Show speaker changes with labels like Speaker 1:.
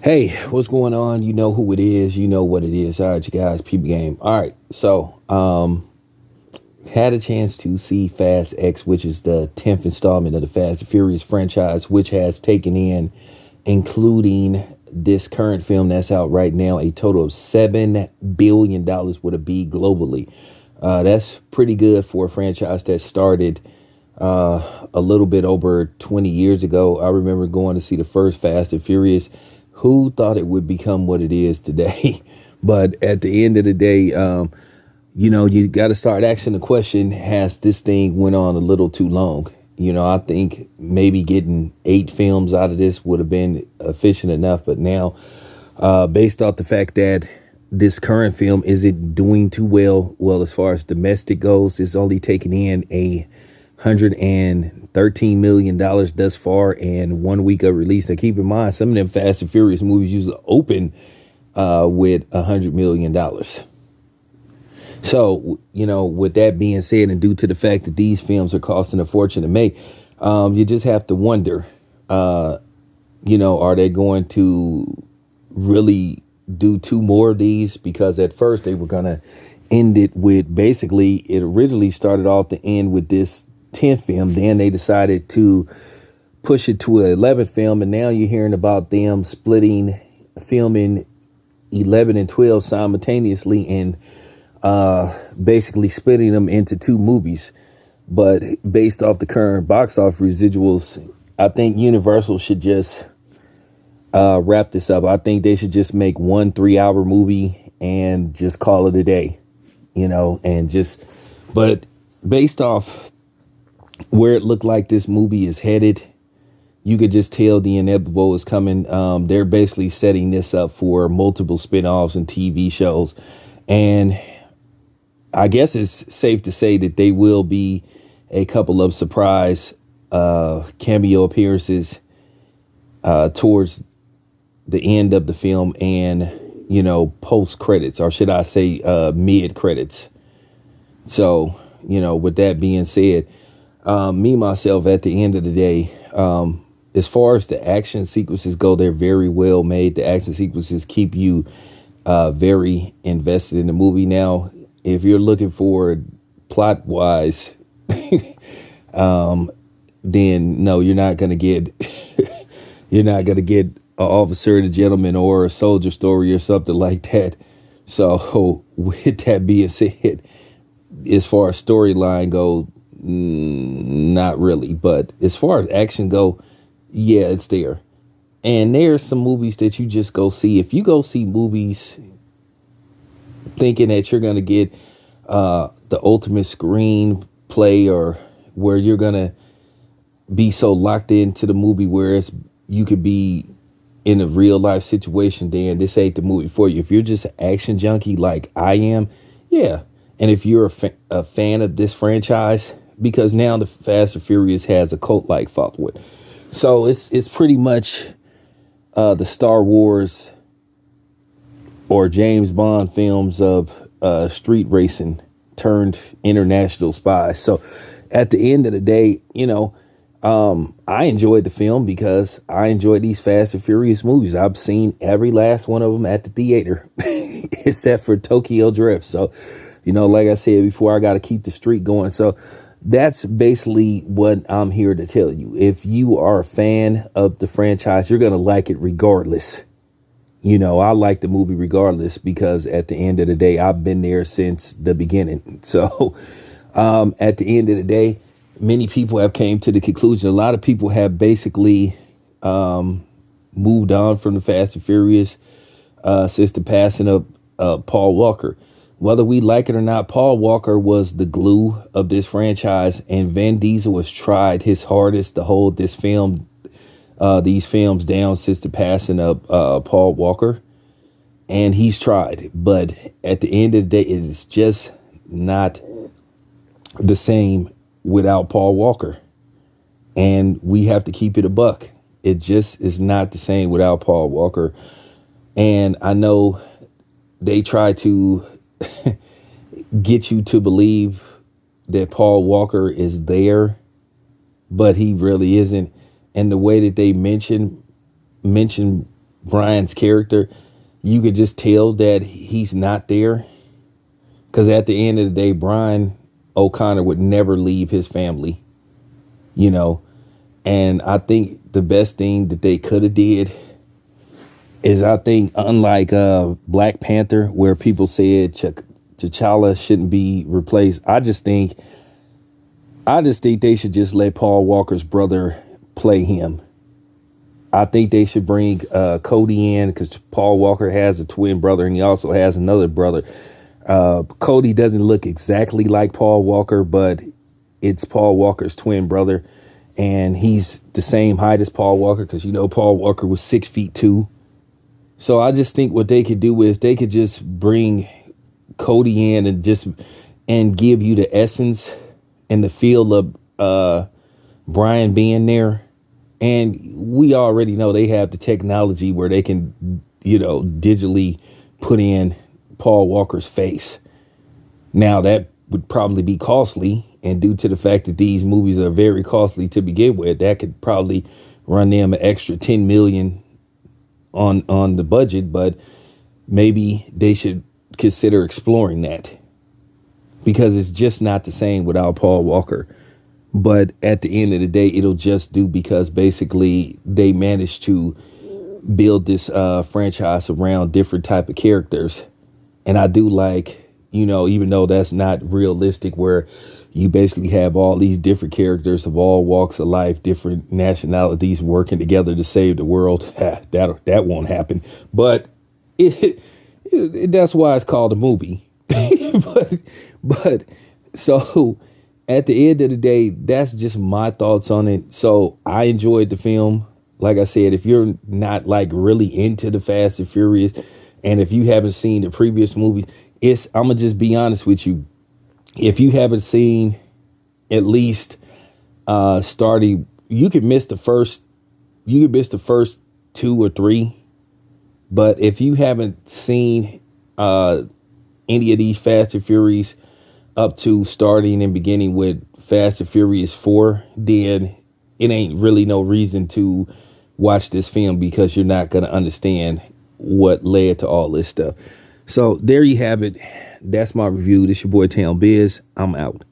Speaker 1: Hey, what's going on? You know who it is. You know what it is. All right, you guys, people game. All right, so had a chance to see Fast X, which is the 10th installment of the Fast and Furious franchise, which has taken in, including this current film that's out right now, a total of $7 billion with a B globally. That's pretty good for a franchise that started a little bit over 20 years ago. I remember going to see the first Fast and Furious. Who thought it would become what it is today? But at the end of the day, you got to start asking the question, has this thing went on a little too long? I think maybe getting 8 films out of this would have been efficient enough. But now, based off the fact that this current film isn't doing too well, as far as domestic goes, it's only taken in $113 million thus far in 1 week of release. Now, keep in mind, some of them Fast and Furious movies usually open with $100 million. So, with that being said, and due to the fact that these films are costing a fortune to make, you just have to wonder, are they going to really do 2 more of these? Because at first they were going to end it with, basically, it originally started off the end with this 10th film. Then they decided to push it to an 11th film. And now you're hearing about them filming 11 and 12 simultaneously and basically splitting them into 2 movies. But based off the current box office residuals, I think Universal should just wrap this up. I think they should just make 1 3-hour movie and just call it a day, but based off where it looked like this movie is headed, you could just tell the inevitable is coming. They're basically setting this up for multiple spinoffs and TV shows. And I guess it's safe to say that they will be a couple of surprise cameo appearances towards the end of the film and, post credits, or should I say mid credits. So, with that being said, me, myself, at the end of the day, as far as the action sequences go, they're very well made. The action sequences keep you very invested in the movie. Now, if you're looking for plot wise, then no, you're not going to get an officer and a gentleman or a soldier story or something like that. So with that being said, as far as storyline go, not really. But as far as action go, yeah, it's there. And there's some movies that you just go see. If you go see movies thinking that you're going to get the ultimate screenplay, or where you're going to be so locked into the movie where you could be in a real life situation, then this ain't the movie for you. If you're just an action junkie like I am, yeah. And if you're a fan of this franchise, because now the Fast and Furious has a cult-like following. So it's pretty much the Star Wars or James Bond films of street racing turned international spies. So at the end of the day, I enjoyed the film because I enjoyed these Fast and Furious movies. I've seen every last one of them at the theater, except for Tokyo Drift. So, like I said before, I got to keep the streak going. So that's basically what I'm here to tell you. If you are a fan of the franchise, you're going to like it regardless. I like the movie regardless, because at the end of the day, I've been there since the beginning. So at the end of the day, many people have came to the conclusion. A lot of people have basically moved on from the Fast and Furious since the passing of Paul Walker. Whether we like it or not, Paul Walker was the glue of this franchise, and Vin Diesel has tried his hardest to hold these films down since the passing of Paul Walker. And he's tried, but at the end of the day, it is just not the same without Paul Walker. And we have to keep it a buck. It just is not the same without Paul Walker. And I know they try to get you to believe that Paul Walker is there, but he really isn't. And the way that they mention Brian's character, you could just tell that he's not there. Because at the end of the day, Brian O'Connor would never leave his family, you know. And I think the best thing that they could have did is, I think, unlike Black Panther, where people said T'Challa shouldn't be replaced, I just think they should just let Paul Walker's brother play him. I think they should bring Cody in, because Paul Walker has a twin brother and he also has another brother. Cody doesn't look exactly like Paul Walker, but it's Paul Walker's twin brother. And he's the same height as Paul Walker, because, you know, Paul Walker was 6'2". So I just think what they could do is they could just bring Cody in and give you the essence and the feel of Brian being there. And we already know they have the technology where they can, you know, digitally put in Paul Walker's face. Now, that would probably be costly, and due to the fact that these movies are very costly to begin with, that could probably run them an extra $10 million on the budget. But maybe they should consider exploring that, because it's just not the same without Paul Walker. But at the end of the day, it'll just do, because basically they managed to build this franchise around different type of characters. And I do like, you know, even though that's not realistic, where you basically have all these different characters of all walks of life, different nationalities working together to save the world. That won't happen. But that's why it's called a movie. but so at the end of the day, that's just my thoughts on it. So I enjoyed the film. Like I said, if you're not like really into the Fast and Furious, and if you haven't seen the previous movies, I'm going to just be honest with you. If you haven't seen at least starting, you could miss the first 2 or 3. But if you haven't seen any of these Fast and Furious up to starting and beginning with Fast and Furious 4, then it ain't really no reason to watch this film, because you're not going to understand what led to all this stuff. So there you have it. That's my review. This your boy Town Biz. I'm out.